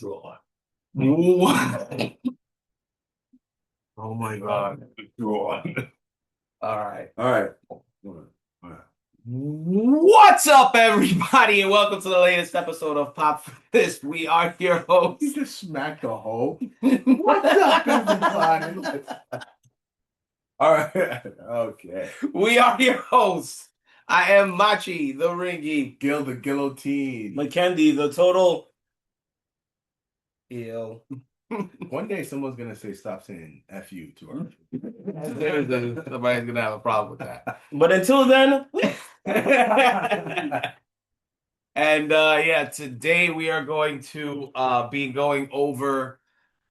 draw. What? Oh my God. Draw. All right. All right. What's up, everybody, and welcome to the latest episode of Pop Fist. We are your You hosts. just smacked a hole. What's up, everybody? All right. Okay. We are your hosts. I am Machi, the ringy. Gil the guillotine. McKendy, the total. Ew. One day someone's gonna say stop saying F you to her. Somebody's gonna have a problem with that. But until then, And yeah, today we are going to be going over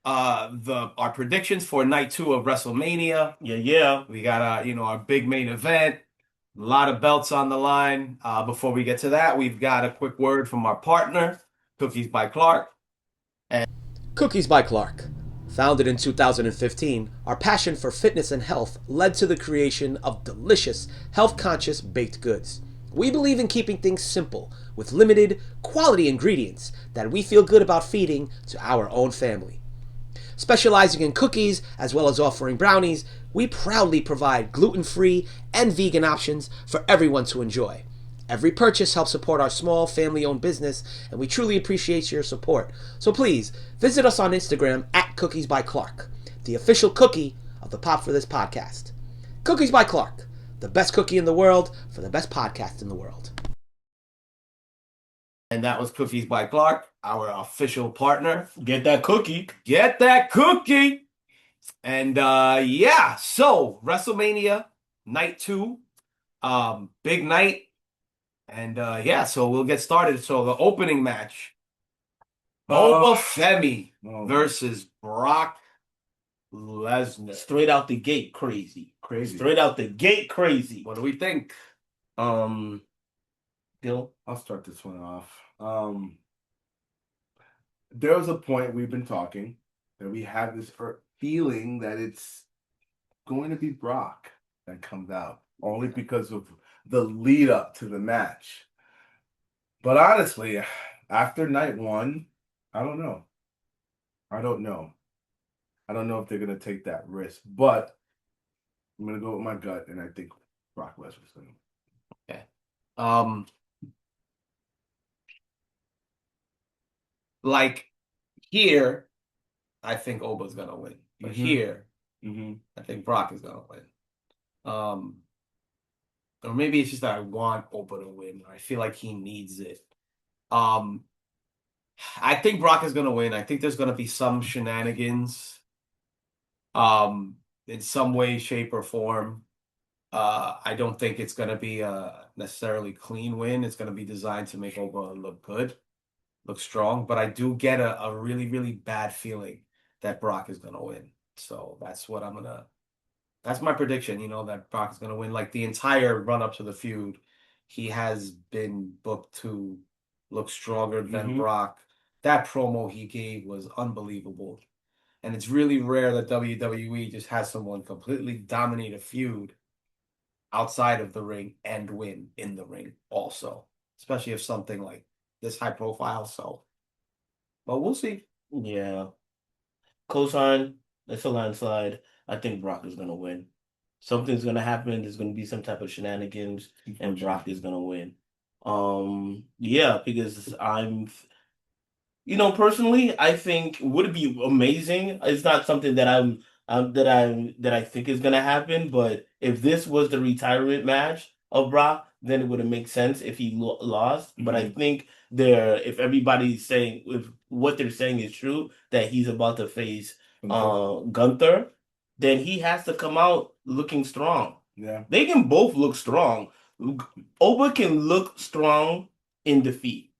our predictions for night 2 of WrestleMania. yeah. We got our big main event, a lot of belts on the line. Before we get to that, we've got a quick word from our partner, Cookies by Clark. Cookies by Clark. Founded in 2015, our passion for fitness and health led to the creation of delicious, health-conscious baked goods. We believe in keeping things simple, with limited, quality ingredients that we feel good about feeding to our own family. Specializing in cookies as well as offering brownies, we proudly provide gluten-free and vegan options for everyone to enjoy. Every purchase helps support our small family-owned business, and we truly appreciate your support. So please, visit us on Instagram at Cookies by Clark, the official cookie of the Pop for This podcast. Cookies by Clark, the best cookie in the world for the best podcast in the world. And that was Cookies by Clark, our official partner. Get that cookie. Get that cookie! And yeah, so WrestleMania night 2, big night. And yeah, so we'll get started. So the opening match, Femi versus Brock Lesnar. Straight out the gate, crazy. Crazy. Straight out the gate, crazy. What do we think? Gil? I'll start this one off. There was a point we've been talking that we have this feeling that it's going to be Brock that comes out, only because of the lead up to the match. But honestly, after night 1, I don't know. I don't know if they're going to take that risk, but I'm going to go with my gut, and I think Brock Lesnar's going to. Okay. Like here, I think Oba's gonna win. But here, I think Brock is gonna win. Or maybe it's just that I want Oba to win. I feel like he needs it. I think Brock is gonna win. I think there's gonna be some shenanigans, in some way, shape, or form. I don't think it's gonna be a necessarily clean win. It's gonna be designed to make Oba look good, look strong. But I do get a really, really bad feeling that Brock is gonna win. So that's what that's my prediction, that Brock is going to win. Like the entire run up to the feud, he has been booked to look stronger than Brock. That promo he gave was unbelievable. And it's really rare that WWE just has someone completely dominate a feud outside of the ring and win in the ring also, especially if something like this high profile. So, but we'll see. Yeah. Cosign, it's a landslide. I think Brock is going to win. Something's going to happen. There's going to be some type of shenanigans, and Brock is going to win. Yeah, because personally, I think would it be amazing. It's not something that I think is going to happen. But if this was the retirement match of Brock, then it would have made sense if he lost. But I think if everybody's saying, if what they're saying is true, that he's about to face Gunther, then he has to come out looking strong. Yeah. They can both look strong. Oba can look strong in defeat.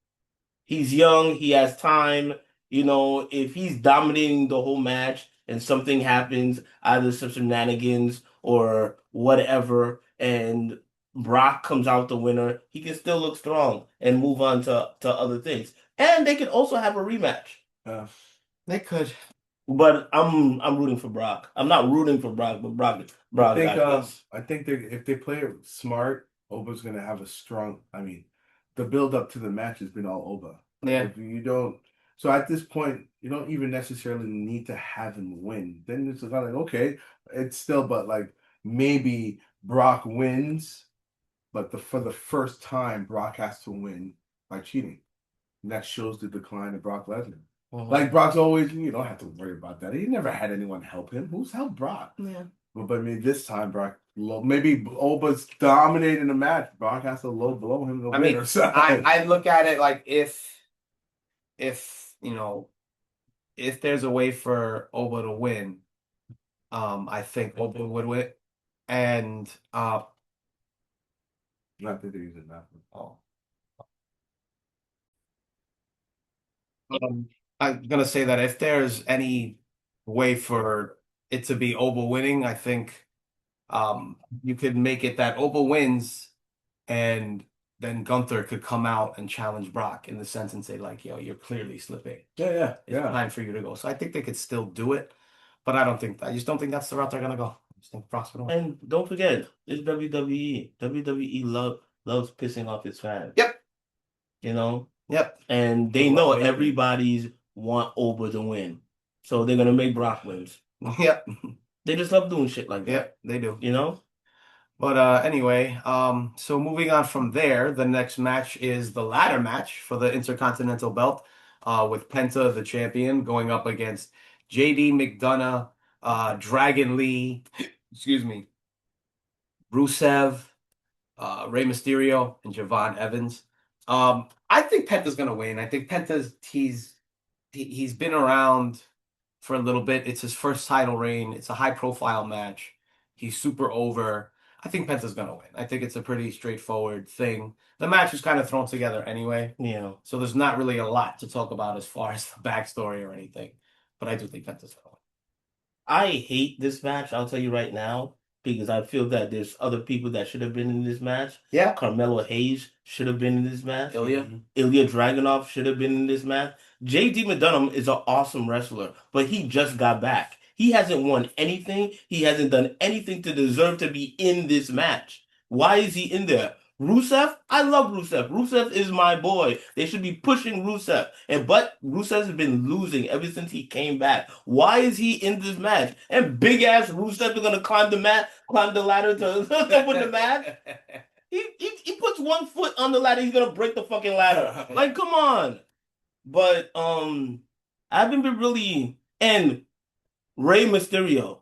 He's young, he has time. If he's dominating the whole match and something happens, either some shenanigans or whatever, and Brock comes out the winner, he can still look strong and move on to other things. And they can also have a rematch. They could. But I'm rooting for Brock. I'm not rooting for Brock, but Brock I think if they play it smart, Oba's gonna have a strong. I mean, the build up to the match has been all Oba. Yeah. If you don't, So at this point, you don't even necessarily need to have him win. Then it's kind of like, okay, it's still, but like maybe Brock wins, but for the first time, Brock has to win by cheating. And that shows the decline of Brock Lesnar. Like Brock's always, you don't have to worry about that. He never had anyone help him. Who's helped Brock? Yeah. But I mean, this time Brock, maybe Oba's dominating the match. Brock has to low blow him to I win mean, or something. I look at it like if if there's a way for Oba to win, I think Oba would win. And Not that they're using that one. I'm gonna say that if there's any way for it to be Oba winning, I think you could make it that Oba wins and then Gunther could come out and challenge Brock in the sense and say, like, yo, you're clearly slipping. Yeah. It's time for you to go. So I think they could still do it, but I just don't think that's the route they're gonna go. I just think Brock's gonna win. And don't forget, it's WWE. WWE loves pissing off its fans. Yep. You know? Yep. And they know everybody's want Oba to win. So they're gonna make Brock wins. Yep. They just love doing shit like that. Yep, they do. You know? But anyway, so moving on from there, the next match is the ladder match for the Intercontinental Belt, with Penta, the champion, going up against JD McDonough, Dragon Lee, excuse me, Rusev, Rey Mysterio, and Javon Evans. I think Penta's gonna win. I think he's been around for a little bit. It's his first title reign. It's a high profile match. He's super over. I think Penta's gonna win. I think it's a pretty straightforward thing. The match was kind of thrown together anyway, Yeah. so there's not really a lot to talk about as far as the backstory or anything. But I do think Penta's gonna win. I hate this match, I'll tell you right now, because I feel that there's other people that should have been in this match. Yeah. Carmelo Hayes should have been in this match. Ilya. Ilya Dragunov should have been in this match. JD McDonough is an awesome wrestler, but he just got back. He hasn't won anything. He hasn't done anything to deserve to be in this match. Why is he in there? Rusev? I love Rusev. Rusev is my boy. They should be pushing Rusev. But Rusev has been losing ever since he came back. Why is he in this match? And big ass Rusev is gonna climb the ladder to win the match. He puts one foot on the ladder, he's gonna break the fucking ladder. Like, come on. But I haven't been really. And Rey Mysterio.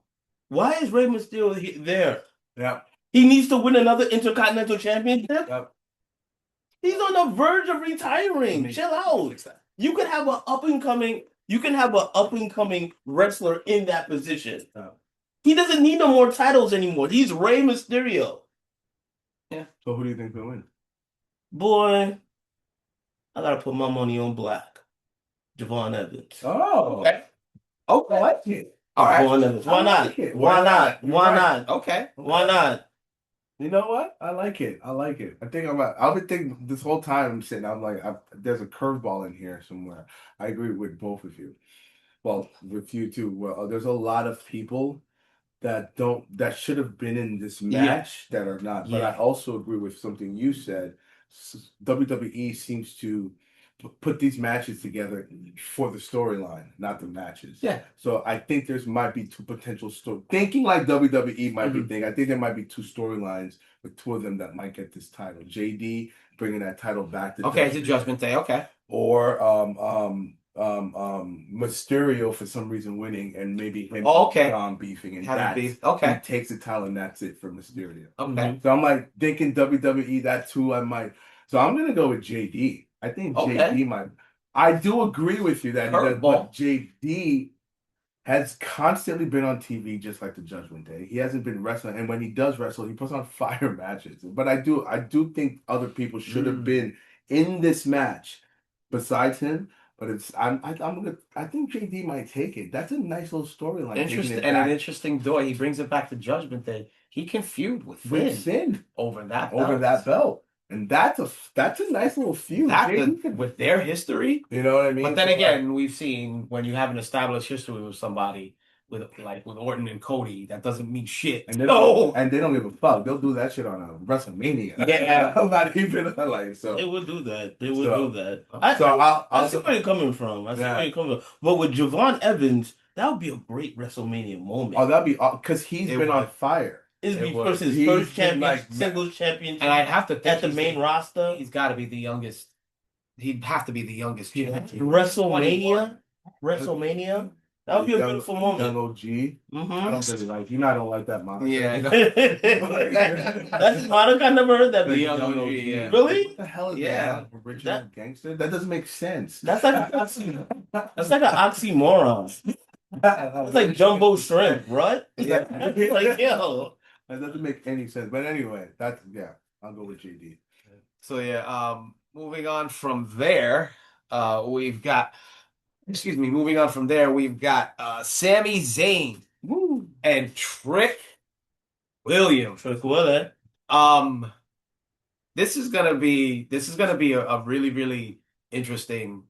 Why is Rey Mysterio there? Yeah. He needs to win another Intercontinental Championship. Yep. He's on the verge of retiring. Chill out. You can have an up and coming wrestler in that position. Yeah. He doesn't need no more titles anymore. He's Rey Mysterio. Yeah. So who do you think will win? Boy, I gotta put my money on Black. Javon Evans. Oh. Okay. Okay. I like it. All right. Javon Evans. Why I not? like it. Why not? You're Why right. not? Okay. Why not? You know what? I like it. I like it. I think I've been thinking this whole time I'm sitting. I'm like, there's a curveball in here somewhere. I agree with both of you. Well, with you too. Well, there's a lot of people that should have been in this match that are not. But I also agree with something you said. WWE seems to put these matches together for the storyline, not the matches. Yeah. So I think there's might be two potential thinking like WWE might be thinking. I think there might be two storylines with two of them that might get this title. JD bringing that title back to Okay, it's a Judgment Day. Okay. or Mysterio for some reason winning and maybe him beefing and Having beef. Okay. he takes the title and that's it for Mysterio. Okay. So I'm like thinking WWE that too. I might. So I'm gonna go with JD. I think JD might. I do agree with you that but JD has constantly been on TV just like the Judgment Day. He hasn't been wrestling, and when he does wrestle, he puts on fire matches. But I do think other people should have been in this match besides him. But I think JD might take it. That's a nice little storyline. Interesting, and an interesting door. He brings it back to Judgment Day. He can feud with Finn over that belt. And that's a nice little feud. With their history. You know what I mean? But then again, we've seen when you have an established history with somebody, with Orton and Cody, that doesn't mean shit. And they No. and they don't give a fuck. They'll do that shit on a WrestleMania. Yeah. I'm not even like so. They would do that. They would So- do that. I'll I see where you're coming from. I see where you're coming from. But with Javon Evans, that would be a great WrestleMania moment. Oh, that'd be because he's It been on would. fire. It'd be it would. first his He's first been, champion, like, singles championship, And I'd have to think at the he's main roster. He's got to be the youngest. He'd have to be the youngest. champion. WrestleMania, that would be a Young- beautiful Young moment. OG. I Mm-hmm. don't really like. You know, I don't like that moniker. Yeah, I know. That's Monica. I never heard that The before. Young OG, yeah. Really? What the hell is Yeah. that? Original gangster? That doesn't make sense. That's like an oxymoron. It's like jumbo shrimp, right? Yeah. Like, yo. That doesn't make any sense. But anyway, that's I'll go with JD. So yeah, moving on from there, we've got. Excuse me. Moving on from there, we've got Sami Zayn Woo. and Trick Williams. Trick Williams. This is gonna be a really, really interesting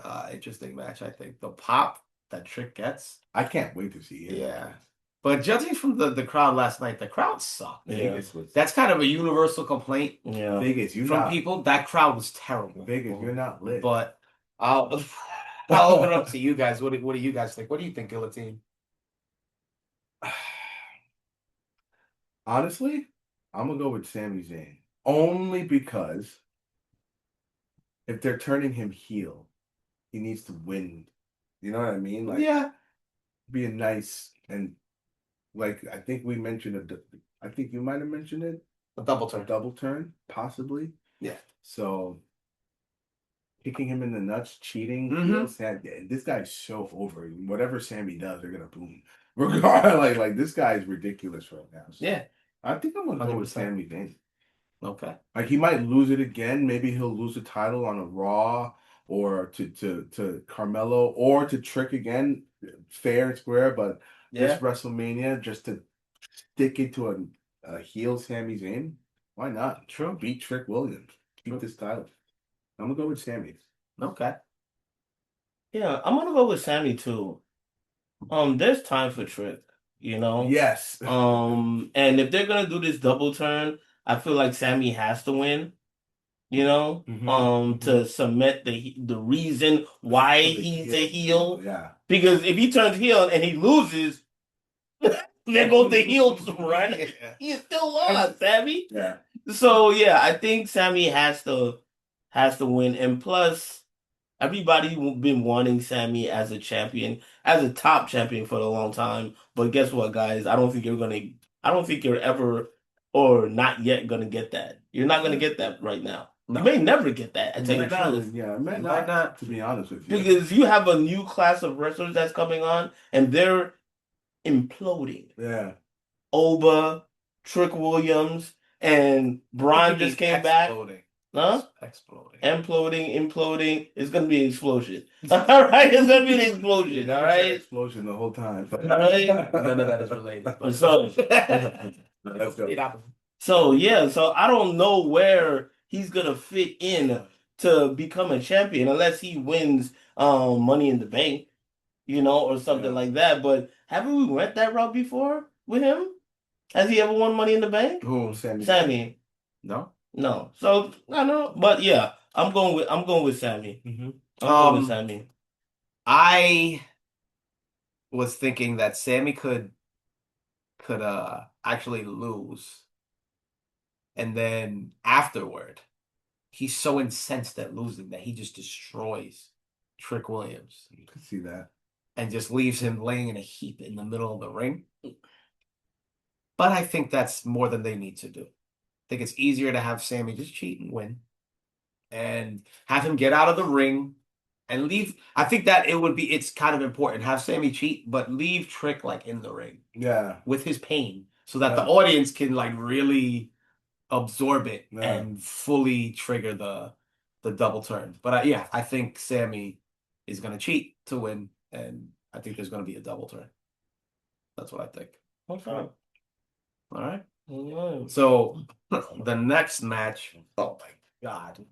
match. I think the pop that Trick gets. I can't wait to see it. Yeah. But judging from the crowd last night, the crowd sucked. Yeah. Vegas was That's kind of a universal complaint Yeah. Vegas. You from not people. That crowd was terrible. Vegas. You're not lit. But I'll open it up to you guys. What do you guys think? What do you think, Guillotine? Honestly, I'm gonna go with Sami Zayn only because if they're turning him heel, he needs to win. You know what I mean? Like, Yeah. be a nice and like I think we mentioned it. I think you might have mentioned it. A double A turn. double turn, possibly. Yeah. So kicking him in the nuts, cheating. Mhm. You know, this guy's so over. Whatever Sammy does, they're gonna boom. Regardless, like this guy is ridiculous right now. So Yeah. I think I'm gonna go with 100%. Sami Zayn. Okay. Like he might lose it again. Maybe he'll lose the title on a Raw or to Carmelo or to Trick again, fair and square. But this WrestleMania, just to stick it to a heel Sami Zayn, why not? True. Beat Trick Williams. Keep True. this title. I'm gonna go with Sammy. Okay. Yeah, I'm gonna go with Sammy too. There's time for Trick, you know? Yes. And if they're gonna do this double turn, I feel like Sammy has to win. You know, Mhm. to cement the reason why he's a heel. Yeah. Because if he turns heel and he loses, there goes the heel, right? He still lost, Sammy. Yeah. So yeah, I think Sammy has to win, and plus, everybody been wanting Sammy as a champion, as a top champion for a long time. But guess what, guys? I don't think you're ever or not yet gonna get that. You're not gonna get that right now. No. You may never get that. I tell you the truth. Yeah, it might Might not. to be honest with you. Because you have a new class of wrestlers that's coming on, and they're imploding. Yeah. Oba, Trick Williams, and Braun just came back. Exploding. Huh? Exploding. Imploding. It's gonna be an explosion. All right, it's gonna be an explosion. All right. Explosion the whole time. All right. None of that is related. But So, Let's go. so I don't know where he's gonna fit in to become a champion unless he wins Money in the Bank, you know, or something like that. But haven't we went that route before with him? Has he ever won Money in the Bank? Who? Sammy. No. No. So I don't know, but yeah, I'm going with Sammy. Mm-hmm. I'm going with Sammy. I was thinking that Sammy could actually lose, and then afterward, he's so incensed at losing that he just destroys Trick Williams You can see that. and just leaves him laying in a heap in the middle of the ring. But I think that's more than they need to do. I think it's easier to have Sammy just cheat and win, and have him get out of the ring and leave. I think that it's kind of important. Have Sammy cheat, but leave Trick like in the ring Yeah. with his pain so that the Yeah. audience can like really absorb it Yeah. and fully trigger the double turn. But I think Sammy is going to cheat to win, and I think there's going to be a double turn. That's what I think. Okay. All right. Alright. So the next match, oh my God,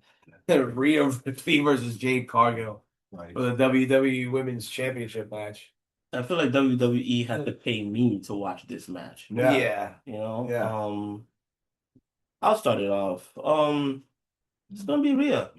Rhea Ripley versus Jade Cargill Right. for the WWE Women's Championship match. I feel like WWE had to pay me to watch this match. Yeah. You know, Yeah. I'll start it off. It's gonna be Rhea.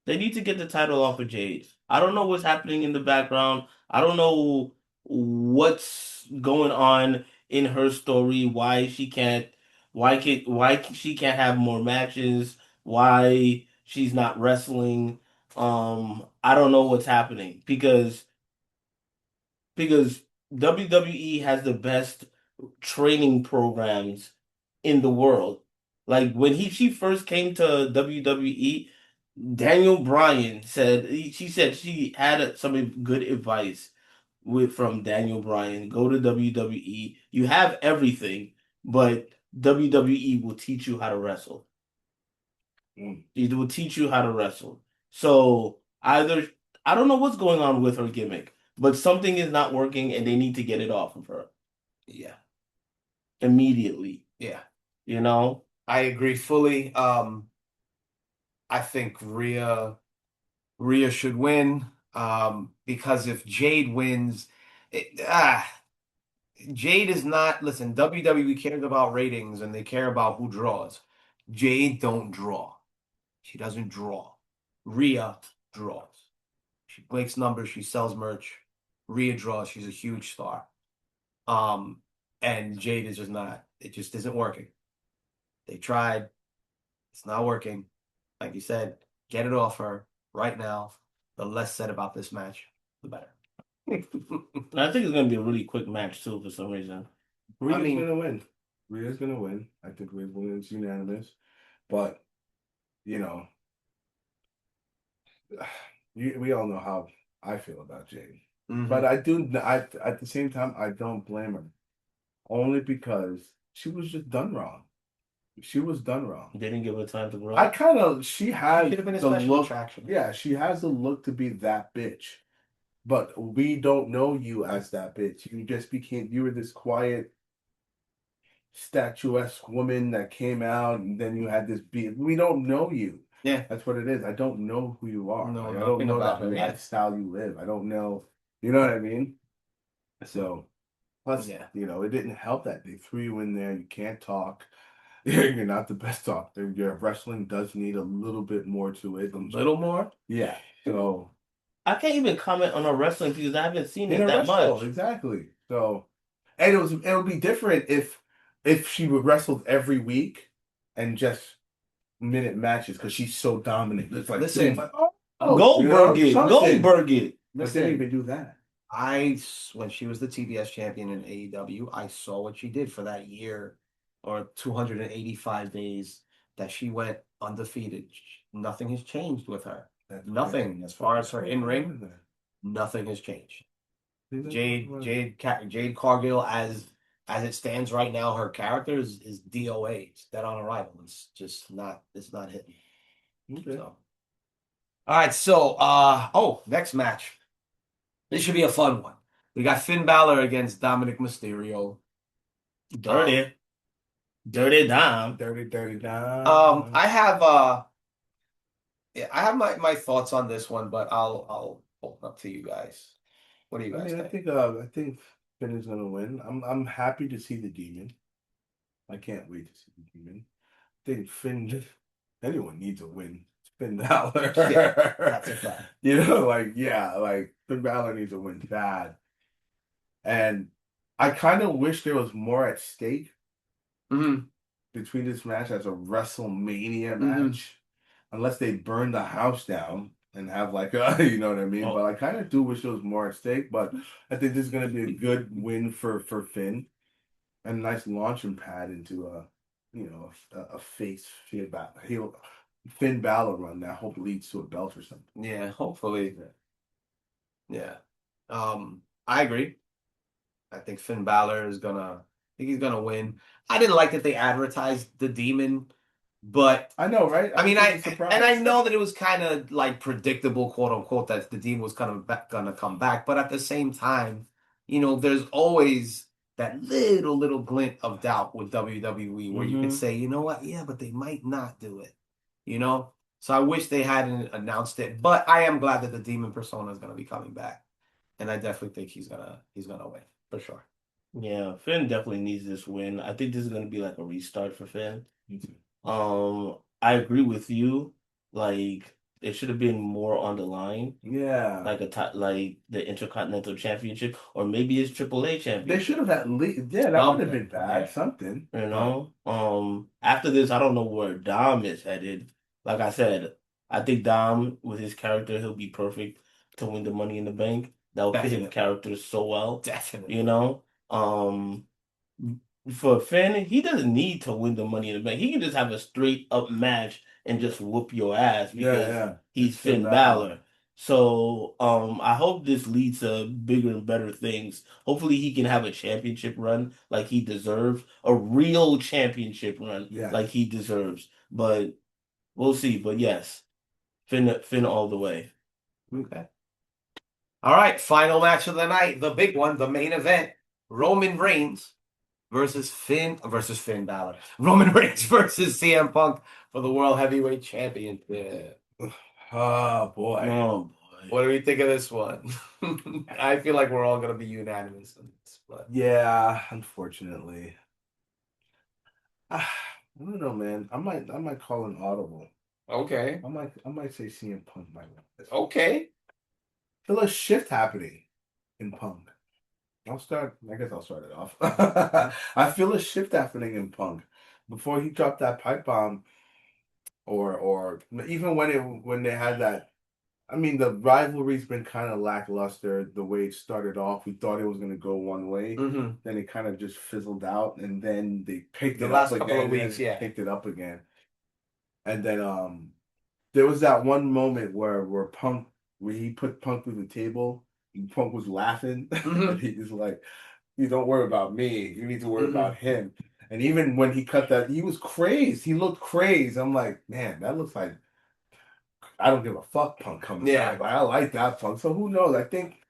They need to get the title off of Jade. I don't know what's happening in the background. I don't know what's going on in her story. Why she can't have more matches? Why she's not wrestling? I don't know what's happening because WWE has the best training programs in the world. Like when she first came to WWE, Daniel Bryan she said she had some good advice from Daniel Bryan. Go to WWE. You have everything, but WWE will teach you how to wrestle. Mm. It will teach you how to wrestle. So either I don't know what's going on with her gimmick, but something is not working, and they need to get it off of her Yeah. immediately. Yeah. You know. I agree fully. I think Rhea should win. Because if Jade wins, it, Jade is not, listen, WWE cares about ratings and they care about who draws. Jade don't draw. She doesn't draw. Rhea draws. She breaks numbers, she sells merch. Rhea draws, she's a huge star. Um, and Jade is just not, it just isn't working. They tried, it's not working. Like you said, get it off her right now. The less said about this match, the better. I think it's gonna be a really quick match too for some reason. Rhea's mean- gonna win. Rhea's gonna win. I think Rhea's winning. It's unanimous. But you know, we all know how I feel about Jade. Mhm. But I do. I at the same time I don't blame her, only because she was just done wrong. She was done wrong. They didn't give her time to grow. I kind of she has Should have been a the special look. attraction. Yeah, she has the look to be that bitch. But we don't know you as that bitch. You just became. You were this quiet, statuesque woman that came out, and then you had this be. We don't know you. Yeah. That's what it is. I don't know who you are. No, Like, I don't nothing know about that her, yeah. lifestyle you live. I don't know. You know what I mean? So, plus, Yeah. it didn't help that they threw you in there. You can't talk. You're not the best talker. Your wrestling does need a little bit more to it. A little more? Yeah. So, I can't even comment on her wrestling because I haven't seen in it a that wrestle, much. exactly. So, and it would be different if she would wrestled every week and just minute matches because she's so dominant. It's like, Listen, boom, Goldberg it. something. Goldberg it. But they didn't even do that. When she was the TBS champion in AEW, I saw what she did for that year or 285 days that she went undefeated. Nothing has changed with her. Nothing as far as her in-ring. Nothing has changed. Jade Cargill, as it stands right now, her character is DOA. It's dead on arrival. It's just not. It's not hitting. Okay. So, all right. So, next match. This should be a fun one. We got Finn Balor against Dominic Mysterio. Dirty. Dirty Dom. Dirty down. I have my thoughts on this one, but I'll open up to you guys. What do you guys think? I think Finn is gonna win. I'm happy to see the demon. I can't wait to see the demon. I think anyone needs a win. It's Finn Balor. Yeah, that's a fact. like Finn Balor needs a win bad. And I kind of wish there was more at stake Mhm. between this match as a WrestleMania Mhm. match, unless they burn the house down and have like a, you know what I mean. Oh. But I kind of do wish there was more at stake. But I think this is going to be a good win for Finn, and a nice launching pad into a face Finn Balor run that I hope leads to a belt or something. Yeah, hopefully. Yeah. I agree. I think Finn Balor I think he's gonna win. I didn't like that they advertised the demon, but I know, right? I mean, was surprised. and I know that it was kind of like predictable, quote unquote, that the demon was gonna come back. But at the same time, there's always that little glint of doubt with WWE where you could Mhm. say, you know what, yeah, but they might not do it. So I wish they hadn't announced it, but I am glad that the demon persona is gonna be coming back. and I definitely think he's gonna win for sure. Yeah, Finn definitely needs this win. I think this is gonna be like a restart for Finn. Me too. I agree with you. Like, it should have been more on the line, Yeah. like like the Intercontinental Championship, or maybe it's AAA They Championship. should have at least, yeah, that would have been Something, bad. yeah. Something. You know, after this, I don't know where Dom is headed. Like I said, I think Dom, with his character, he'll be perfect to win the Money in the Bank. That will fit his Definitely. character so well. Definitely. You know, for Finn, he doesn't need to win the Money in the Bank. He can just have a straight up match and just whoop your ass because Yeah. he's It's Finn Finn Balor. Balor. So, I hope this leads to bigger and better things. Hopefully, he can have a championship run like he deserves, a real championship run Yeah. like he deserves. But we'll see. But yes, Finn all the way. Okay. All right, final match of the night, the big one, the main event: Roman Reigns versus Finn Balor. Roman Reigns versus CM Punk for the World Heavyweight Championship. Oh boy. Oh boy. What do we think of this one? I feel like we're all gonna be unanimous on this, but Yeah, unfortunately. I don't know, man. I might call an audible. okay, I might say CM Punk might win this. okay. Feel a shift happening in Punk. I guess I'll start it off. I feel a shift happening in Punk. Before he dropped that pipe bomb, or even when they had that. I mean, the rivalry's been kind of lackluster. The way it started off, we thought it was going to go one way. Mm-hmm. Then it kind of just fizzled out, and then they picked The it last up couple of again. weeks, yeah. Picked it up again, and then there was that one moment where he put Punk through the table, and Punk was laughing, Mhm. and he was like, "You don't worry about me. You need to worry Mhm. about him." And even when he cut that, he was crazed. He looked crazed. I'm like, man, that looks like I don't give a fuck Punk comes Yeah. back. But I like that Punk. So who knows? I think,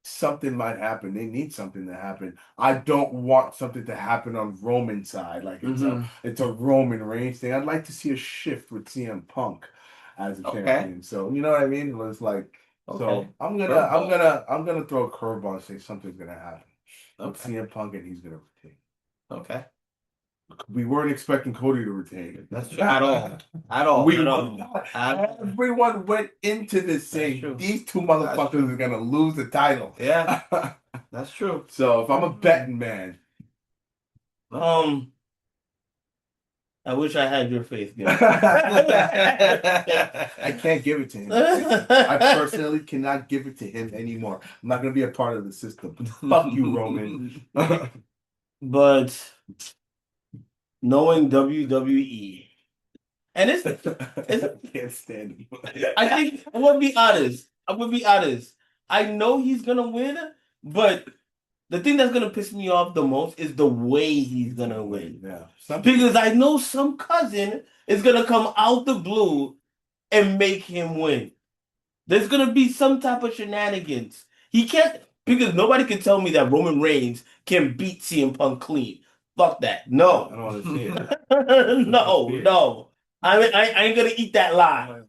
something might happen. They need something to happen. I don't want something to happen on Roman's side. Like Mhm. it's a Roman Reigns thing. I'd like to see a shift with CM Punk as a Okay. champion. So you know what I mean? It was like Okay. so Curveball. I'm gonna throw a curveball and say something's gonna happen with Okay. CM Punk and he's gonna retain. Okay. We weren't expecting Cody to retain. That's true. At all. At all. We At were all. not. At- Everyone went into this true. saying these two That's motherfuckers true. are gonna lose the title. Yeah, that's true. So if I'm a betting man, I wish I had your faith, Gil. I can't give it to him. I personally cannot give it to him anymore. I'm not gonna be a part of the system. Fuck you, Roman. But knowing WWE, and I can't stand him. I think I'm gonna be honest. I know he's gonna win, but the thing that's gonna piss me off the most is the way he's gonna win. Yeah. Because I know some cousin is gonna come out the blue and make him win. There's gonna be some type of shenanigans. He can't because nobody can tell me that Roman Reigns can beat CM Punk clean. Fuck that. I No. don't want to see it. No. I mean, I ain't gonna eat that lie.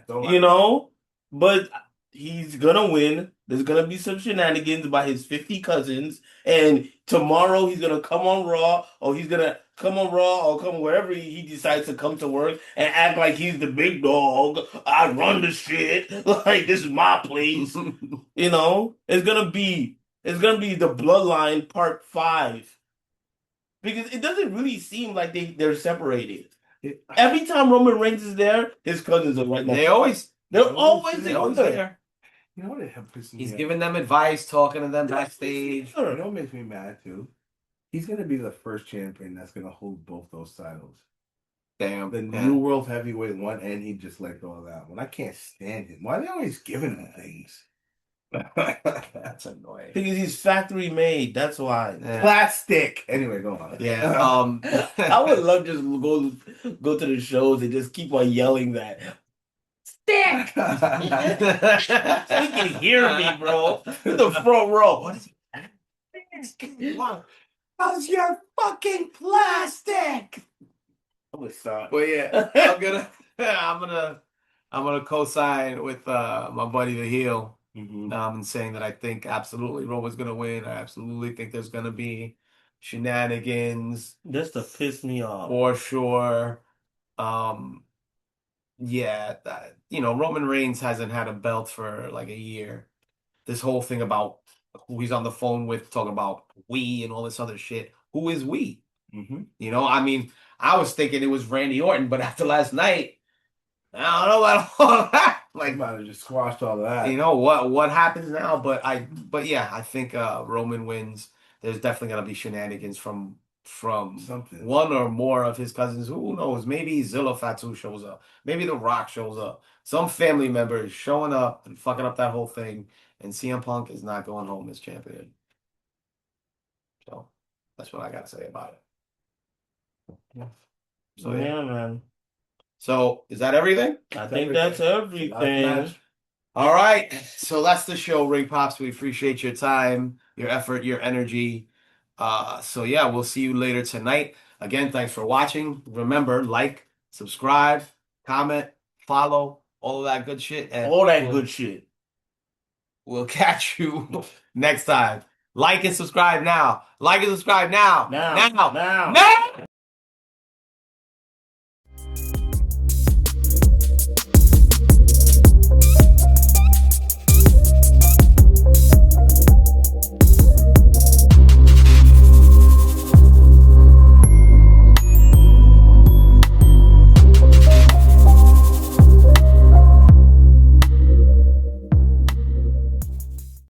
Don't You know? But he's gonna win. There's gonna be some shenanigans by his 50 cousins. And tomorrow he's gonna come on Raw, or he's gonna come on Raw, or come wherever he decides to come to work and act like he's the big dog. I run the shit. Like this is my place. You know? It's gonna be the Bloodline Part 5. Because it doesn't really seem like they're separated. Every time Roman Reigns is there, his cousins are right next. They're always They're always there. there. You know what pisses me He's off? giving them advice, talking to them backstage. You know what makes me mad too? He's gonna be the first champion that's gonna hold both those titles. Damn. The New World Heavyweight one, and he just let go of that one. I can't stand him. Why are they always giving him things? That's annoying. Because he's factory made. That's why. Yeah. Plastic. Anyway, go on. Yeah. I would love just go to the shows and just keep on yelling that. Stick. So he can hear me, bro. In the front row. What is How's your fucking plastic? I'm gonna stop. But yeah, I'm gonna co-sign with my buddy the heel. And saying that I think absolutely Roman's gonna win. I absolutely think there's gonna be shenanigans Just to piss me off. for sure. Yeah, Roman Reigns hasn't had a belt for like a year. This whole thing about who he's on the phone with, talking about we and all this other shit. Who is we? I mean, I was thinking it was Randy Orton, but after last night, I don't know about all that. Like, might have just squashed all that. what happens now? But yeah, I think Roman wins. There's definitely gonna be shenanigans from Something. one or more of his cousins. Who knows? Maybe Zilla Fatu shows up. Maybe The Rock shows up. Some family member is showing up and fucking up that whole thing. And CM Punk is not going home as champion. So that's what I got to say about it. So Yeah, man. So is that everything? I think that's everything. All right. So that's the show, Ring Pops. We appreciate your time, your effort, your energy. So yeah, we'll see you later tonight. Again, thanks for watching. Remember, like, subscribe, comment, follow, all of that good shit. And All that good shit. we'll catch you next time. Like and subscribe now. Like and subscribe now. Now. Now.